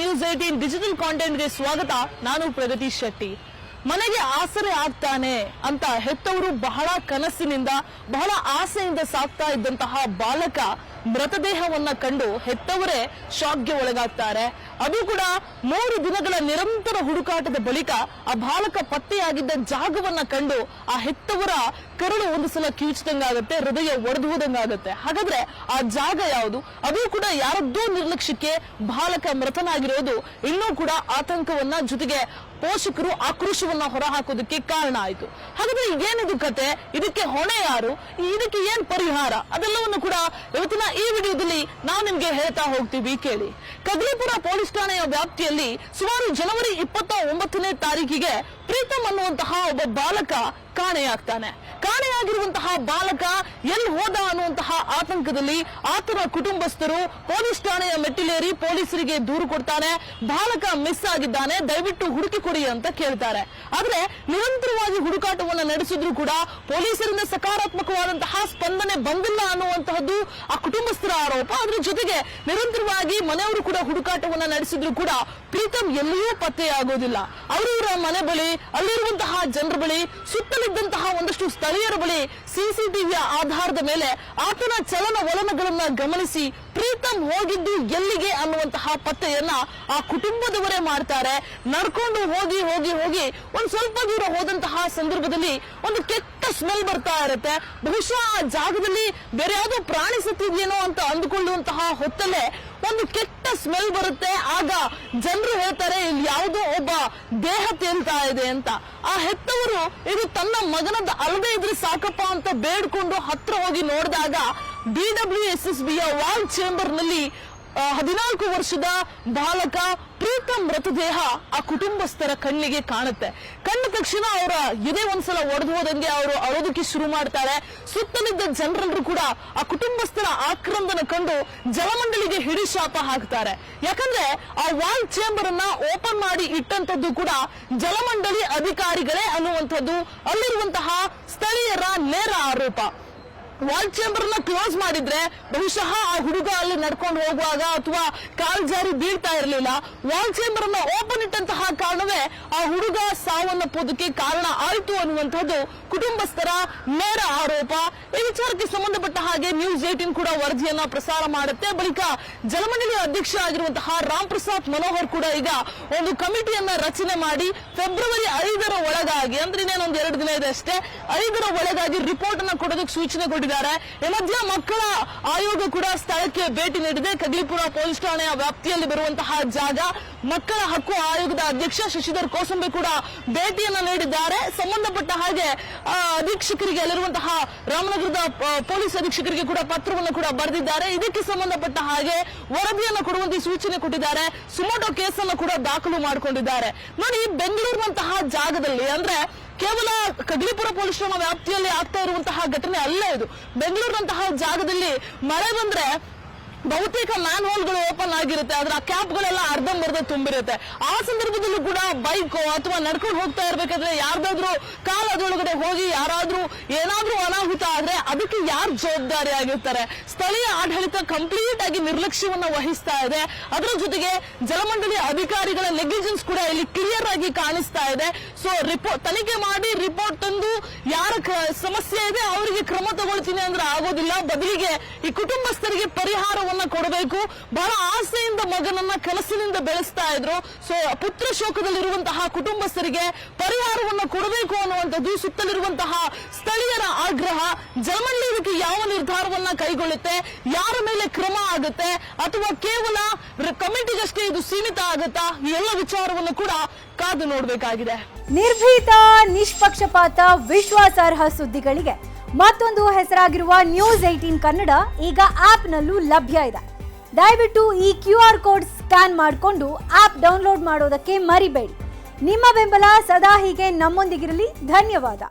News 18 digital ಕಾಂಟೆಂಟ್ಗೆ ಸ್ವಾಗತ. ನಾನು ಪ್ರಗತಿ ಶೆಟ್ಟಿ. ಮನೆಗೆ ಆಸರೆ ಆಗ್ತಾನೆ ಅಂತ ಹೆತ್ತವರು ಬಹಳ ಕನಸಿನಿಂದ ಬಹಳ ಆಸೆಯಿಂದ ಸಾಕ್ತಾ ಇದ್ದಂತಹ ಬಾಲಕ ಮೃತದೇಹವನ್ನ ಕಂಡು ಹೆತ್ತವರೇ ಶಾಕ್ಗೆ ಒಳಗಾಗ್ತಾರೆ. ಅದು ಕೂಡ 3 ದಿನಗಳ ನಿರಂತರ ಹುಡುಕಾಟದ ಬಳಿಕ ಆ ಬಾಲಕ ಪತ್ತೆಯಾಗಿದ್ದ ಜಾಗವನ್ನ ಕಂಡು ಆ ಹೆತ್ತವರ ಕರಳು ಒಂದು ಸಲ ಕಿವುಚಿದಂಗಾಗುತ್ತೆ, ಹೃದಯ ಒಡೆದು ಹೋದಂಗಾಗುತ್ತೆ. ಹಾಗಾದ್ರೆ ಆ ಜಾಗ ಯಾವುದು? ಅದು ಕೂಡ ಯಾರದ್ದೋ ನಿರ್ಲಕ್ಷ್ಯಕ್ಕೆ ಬಾಲಕ ಮೃತನಾಗಿರೋದು ಇನ್ನೂ ಕೂಡ ಆತಂಕವನ್ನ, ಜೊತೆಗೆ ಪೋಷಕರು ಆಕ್ರೋಶವನ್ನ ಹೊರಹಾಕೋದಕ್ಕೆ ಕಾರಣ ಆಯ್ತು. ಹಾಗಾದ್ರೆ ಏನಿದು ಕತೆ? ಇದಕ್ಕೆ ಹೊಣೆ ಯಾರು? ಇದಕ್ಕೆ ಏನ್ ಪರಿಹಾರ? ಅದೆಲ್ಲವನ್ನು ಕೂಡ ಇವತ್ತಿನ ಈ ವಿಡಿಯೋದಲ್ಲಿ ನಾವು ನಿಮ್ಗೆ ಹೇಳ್ತಾ ಹೋಗ್ತೀವಿ, ಕೇಳಿ. ಕಗ್ಲಿಪುರ ಪೊಲೀಸ್ ಠಾಣೆಯ ವ್ಯಾಪ್ತಿಯಲ್ಲಿ ಸುಮಾರು ಜನವರಿ 29ನೇ ತಾರೀಕಿಗೆ ಪ್ರೀತಮ್ ಅನ್ನುವಂತಹ ಒಬ್ಬ ಬಾಲಕ ಕಾಣೆಯಾಗ್ತಾನೆ. ಕಾಣೆಯಾಗಿರುವಂತಹ ಬಾಲಕ ಎಲ್ಲಿ ಹೋದ ಅನ್ನುವಂತಹ ಆತಂಕದಲ್ಲಿ ಆತನ ಕುಟುಂಬಸ್ಥರು ಪೊಲೀಸ್ ಠಾಣೆಯ ಮೆಟ್ಟಿಲೇರಿ ಪೊಲೀಸರಿಗೆ ದೂರು ಕೊಡ್ತಾನೆ. ಬಾಲಕ ಮಿಸ್ ಆಗಿದ್ದಾನೆ, ದಯವಿಟ್ಟು ಹುಡುಕಿ ಕೊಡಿ ಅಂತ ಕೇಳ್ತಾರೆ. ಆದ್ರೆ ನಿರಂತರವಾಗಿ ಹುಡುಕಾಟವನ್ನು ನಡೆಸಿದ್ರು ಕೂಡ ಪೊಲೀಸರಿಂದ ಸಕಾರಾತ್ಮಕವಾದಂತಹ ಸ್ಪಂದನೆ ಬಂದಿಲ್ಲ ಅನ್ನುವಂತಹದ್ದು ಆ ಕುಟುಂಬಸ್ಥರ ಆರೋಪ. ಅದ್ರ ಜೊತೆಗೆ ನಿರಂತರವಾಗಿ ಮನೆಯವರು ಕೂಡ ಹುಡುಕಾಟವನ್ನ ನಡೆಸಿದ್ರು ಕೂಡ ಪ್ರೀತಮ್ ಎಲ್ಲಿಯೂ ಪತ್ತೆಯಾಗೋದಿಲ್ಲ. ಅವರವರ ಮನೆ ಬಳಿ, ಅಲ್ಲಿರುವಂತಹ ಜನರ ಬಳಿ, ಸುತ್ತಲಿದ್ದಂತಹ ಒಂದಷ್ಟು ಸ್ಥಳೀಯರ ಬಳಿ ಸಿಸಿಟಿವಿಯ ಆಧಾರದ ಮೇಲೆ ಆತನ ಚಲನವಲನಗಳನ್ನ ಗಮನಿಸಿ ಪ್ರೀತಮ್ ಹೋಗಿದ್ದು ಎಲ್ಲಿಗೆ ಅನ್ನುವಂತಹ ಪತ್ತೆಯನ್ನ ಆ ಕುಟುಂಬದವರೇ ಮಾಡ್ತಾರೆ. ನಡ್ಕೊಂಡು ಹೋಗಿ ಹೋಗಿ ಹೋಗಿ ಒಂದ್ ಸ್ವಲ್ಪ ದೂರ ಹೋದಂತಹ ಸಂದರ್ಭದಲ್ಲಿ ಒಂದು ಕೆಟ್ಟ ಸ್ಮೆಲ್ ಬರ್ತಾ ಇರುತ್ತೆ. ಬಹುಶಃ ಆ ಜಾಗದಲ್ಲಿ ಬೇರೆ ಯಾವುದೋ ಪ್ರಾಣಿ ಸತ್ತಿದ್ಯೇನೋ ಅಂತ ಅಂದುಕೊಳ್ಳುವಂತಹ ಹೊತ್ತಲ್ಲೇ ಒಂದು ಕೆಟ್ಟ ಸ್ಮೆಲ್ ಬರುತ್ತೆ. ಆಗ ಜನರು ಹೇಳ್ತಾರೆ, ಇಲ್ಲಿ ಯಾವುದೋ ಒಬ್ಬ ದೇಹ ತೇಲ್ತಾ ಇದೆ ಅಂತ. ಆ ಹೆತ್ತವರು ಇದು ತನ್ನ ಮಗನದ ಅಲ್ಲದೆ ಇದ್ರೆ ಸಾಕಪ್ಪ ಅಂತ ಬೇಡ್ಕೊಂಡು ಹತ್ರ ಹೋಗಿ ನೋಡಿದಾಗ DWSSBಯ ವಾಲ್ ಚೇಂಬರ್ ನಲ್ಲಿ 14 ವರ್ಷದ ಬಾಲಕ ಪ್ರೀತಮ್ ಮೃತದೇಹ ಆ ಕುಟುಂಬಸ್ಥರ ಕಣ್ಣಿಗೆ ಕಾಣುತ್ತೆ. ಕಂಡ ತಕ್ಷಣ ಅವರ ಎದೆ ಒಂದ್ಸಲ ಒಡೆದು ಹೋದಂಗೆ ಅವರು ಅಳೋದಕ್ಕೆ ಶುರು ಮಾಡ್ತಾರೆ. ಸುತ್ತಲಿದ್ದ ಜನರೆಲ್ಲರೂ ಕೂಡ ಆ ಕುಟುಂಬಸ್ಥರ ಆಕ್ರಂದನ ಕಂಡು ಜಲಮಂಡಳಿಗೆ ಹಿಡಿ ಶಾಪ ಹಾಕ್ತಾರೆ. ಯಾಕಂದ್ರೆ ಆ ವಾಲ್ ಚೇಂಬರ್ ಅನ್ನ ಓಪನ್ ಮಾಡಿ ಇಟ್ಟಂತದ್ದು ಕೂಡ ಜಲಮಂಡಳಿ ಅಧಿಕಾರಿಗಳೇ ಅನ್ನುವಂಥದ್ದು ಅಲ್ಲಿರುವಂತಹ ಸ್ಥಳೀಯರ ನೇರ ಆರೋಪ. ವಾಲ್ ಚೇಂಬರ್ ನ ಕ್ಲೋಸ್ ಮಾಡಿದ್ರೆ ಬಹುಶಃ ಆ ಹುಡುಗ ಅಲ್ಲಿ ನಡ್ಕೊಂಡು ಹೋಗುವಾಗ ಅಥವಾ ಕಾಲ್ ಜಾರಿ ಬೀಳ್ತಾ ಇರಲಿಲ್ಲ. ವಾಲ್ ಚೇಂಬರ್ ಅನ್ನ ಓಪನ್ ಇಟ್ಟಂತಹ ಕಾರಣವೇ ಆ ಹುಡುಗ ಸಾವನ್ನಪ್ಪೋದಕ್ಕೆ ಕಾರಣ ಆಯಿತು ಅನ್ನುವಂಥದ್ದು ಕುಟುಂಬಸ್ಥರ ನೇರ ಆರೋಪ. ಈ ವಿಚಾರಕ್ಕೆ ಸಂಬಂಧಪಟ್ಟ ಹಾಗೆ ನ್ಯೂಸ್ 18 ಕೂಡ ವರದಿಯನ್ನ ಪ್ರಸಾರ ಮಾಡುತ್ತೆ. ಬಳಿಕ ಜಲಮಂಡಳಿ ಅಧ್ಯಕ್ಷ ಆಗಿರುವಂತಹ ರಾಮ್ ಪ್ರಸಾದ್ ಮನೋಹರ್ ಕೂಡ ಈಗ ಒಂದು ಕಮಿಟಿಯನ್ನ ರಚನೆ ಮಾಡಿ ಫೆಬ್ರವರಿ 5ರ ಒಳಗಾಗಿ, ಅಂದ್ರೆ ಇನ್ನೇನೊಂದು 2 ದಿನ ಇದೆ ಅಷ್ಟೇ, 5ರ ಒಳಗಾಗಿ ರಿಪೋರ್ಟ್ ಅನ್ನ ಕೊಡೋದಕ್ಕೆ ಸೂಚನೆ ಕೊಟ್ಟಿದ್ದಾರೆ. ಈ ಮಧ್ಯ ಮಕ್ಕಳ ಆಯೋಗ ಕೂಡ ಸ್ಥಳಕ್ಕೆ ಭೇಟಿ ನೀಡಿದೆ. ಕಗ್ಲಿಪುರ ಪೊಲೀಸ್ ಠಾಣೆಯ ವ್ಯಾಪ್ತಿಯಲ್ಲಿ ಬರುವಂತಹ ಜಾಗ. ಮಕ್ಕಳ ಹಕ್ಕು ಆಯೋಗದ ಅಧ್ಯಕ್ಷ ಶಶಿಧರ್ ಕೋಸಂಬೆ ಕೂಡ ಭೇಟಿಯನ್ನ ನೀಡಿದ್ದಾರೆ. ಸಂಬಂಧಪಟ್ಟ ಹಾಗೆ ಅಧೀಕ್ಷಕರಿಗೆ, ಅಲ್ಲಿರುವಂತಹ ರಾಮನಗರದ ಪೊಲೀಸ್ ಅಧೀಕ್ಷಕರಿಗೆ ಕೂಡ ಪತ್ರವನ್ನು ಕೂಡ ಬರೆದಿದ್ದಾರೆ. ಇದಕ್ಕೆ ಸಂಬಂಧಪಟ್ಟ ಹಾಗೆ ವರದಿಯನ್ನು ಕೊಡುವಂತೆ ಸೂಚನೆ ಕೊಟ್ಟಿದ್ದಾರೆ. ಸುಮೋಟೋ ಕೇಸನ್ನು ಕೂಡ ದಾಖಲು ಮಾಡಿಕೊಂಡಿದ್ದಾರೆ. ನೋಡಿ, ಬೆಂಗಳೂರಿನಂತಹ ಜಾಗದಲ್ಲಿ, ಅಂದ್ರೆ ಕೇವಲ ಕಗ್ಲಿಪುರ ಪೊಲೀಸ್ ಠಾಣಾ ವ್ಯಾಪ್ತಿಯಲ್ಲಿ ಆಗ್ತಾ ಇರುವಂತಹ ಘಟನೆ ಅಲ್ಲ ಇದು. ಬೆಂಗಳೂರಿನಂತಹ ಜಾಗದಲ್ಲಿ ಮಳೆ ಬಂದ್ರೆ ಬಹುತೇಕ ಮ್ಯಾನ್ ಹೋಲ್ಗಳು ಓಪನ್ ಆಗಿರುತ್ತೆ, ಆದ್ರೆ ಆ ಕ್ಯಾಪ್ಗಳೆಲ್ಲ ಅರ್ಧಂಬರ್ಧ ತುಂಬಿರುತ್ತೆ. ಆ ಸಂದರ್ಭದಲ್ಲೂ ಕೂಡ ಬೈಕ್ ಅಥವಾ ನಡ್ಕೊಂಡು ಹೋಗ್ತಾ ಇರ್ಬೇಕಾದ್ರೆ ಯಾರ್ದಾದ್ರೂ ಕಾಲ್ ಅದರೊಳಗಡೆ ಹೋಗಿ ಯಾರಾದ್ರೂ ಏನಾದ್ರೂ ಅನಾಹುತ ಆದ್ರೆ ಅದಕ್ಕೆ ಯಾರು ಜವಾಬ್ದಾರಿ ಆಗಿರ್ತಾರೆ? ಸ್ಥಳೀಯ ಆಡಳಿತ ಕಂಪ್ಲೀಟ್ ಆಗಿ ನಿರ್ಲಕ್ಷ್ಯವನ್ನ ವಹಿಸ್ತಾ ಇದೆ. ಅದರ ಜೊತೆಗೆ ಜಲಮಂಡಳಿ ಅಧಿಕಾರಿಗಳ ನೆಗ್ಲಿಜೆನ್ಸ್ ಕೂಡ ಇಲ್ಲಿ ಕ್ಲಿಯರ್ ಆಗಿ ಕಾಣಿಸ್ತಾ ಇದೆ. ಸೊ ತನಿಖೆ ಮಾಡಿ ರಿಪೋರ್ಟ್ ತಂದು ಯಾರ ಸಮಸ್ಯೆ ಇದೆ ಅವರಿಗೆ ಕ್ರಮ ತಗೊಳ್ತೀನಿ ಅಂದ್ರೆ ಆಗೋದಿಲ್ಲ. ಬದಲಿಗೆ ಈ ಕುಟುಂಬಸ್ಥರಿಗೆ ಪರಿಹಾರ ಕೊಡಬೇಕು. ಬಹಳ ಆಸೆಯಿಂದ ಮಗನನ್ನ ಕನಸಿನಿಂದ ಬೆಳೆಸ್ತಾ ಇದ್ರು. ಸೊ ಪುತ್ರ ಶೋಕದಲ್ಲಿರುವಂತಹ ಕುಟುಂಬಸ್ಥರಿಗೆ ಪರಿಹಾರವನ್ನು ಕೊಡಬೇಕು ಅನ್ನುವಂಥದ್ದು ಸುತ್ತಲಿರುವಂತಹ ಸ್ಥಳೀಯರ ಆಗ್ರಹ. ಜಲಮಂಡಳಿ ಇದಕ್ಕೆ ಯಾವ ನಿರ್ಧಾರವನ್ನ ಕೈಗೊಳ್ಳುತ್ತೆ, ಯಾರ ಮೇಲೆ ಕ್ರಮ ಆಗುತ್ತೆ, ಅಥವಾ ಕೇವಲ ಕಮಿಟಿಗಷ್ಟೇ ಇದು ಸೀಮಿತ ಆಗುತ್ತಾ? ಈ ಎಲ್ಲ ವಿಚಾರವನ್ನು ಕೂಡ ಕಾದು ನೋಡಬೇಕಾಗಿದೆ. ನಿರ್ಭೀತ, ನಿಷ್ಪಕ್ಷಪಾತ, ವಿಶ್ವಾಸಾರ್ಹ ಸುದ್ದಿಗಳಿಗೆ ಮತ್ತೊಂದು ಹೆಸರಾಗಿರುವ ನ್ಯೂಸ್ 18 ಕನ್ನಡ ಈಗ ಆಪ್ನಲ್ಲೂ ಲಭ್ಯ ಇದೆ. ದಯವಿಟ್ಟು ಈ QR ಕೋಡ್ ಸ್ಕ್ಯಾನ್ ಮಾಡಿಕೊಂಡು ಆಪ್ ಡೌನ್ಲೋಡ್ ಮಾಡೋದಕ್ಕೆ ಮರಿಬೇಡಿ. ನಿಮ್ಮ ಬೆಂಬಲ ಸದಾ ಹೀಗೆ ನಮ್ಮೊಂದಿಗಿರಲಿ. ಧನ್ಯವಾದ.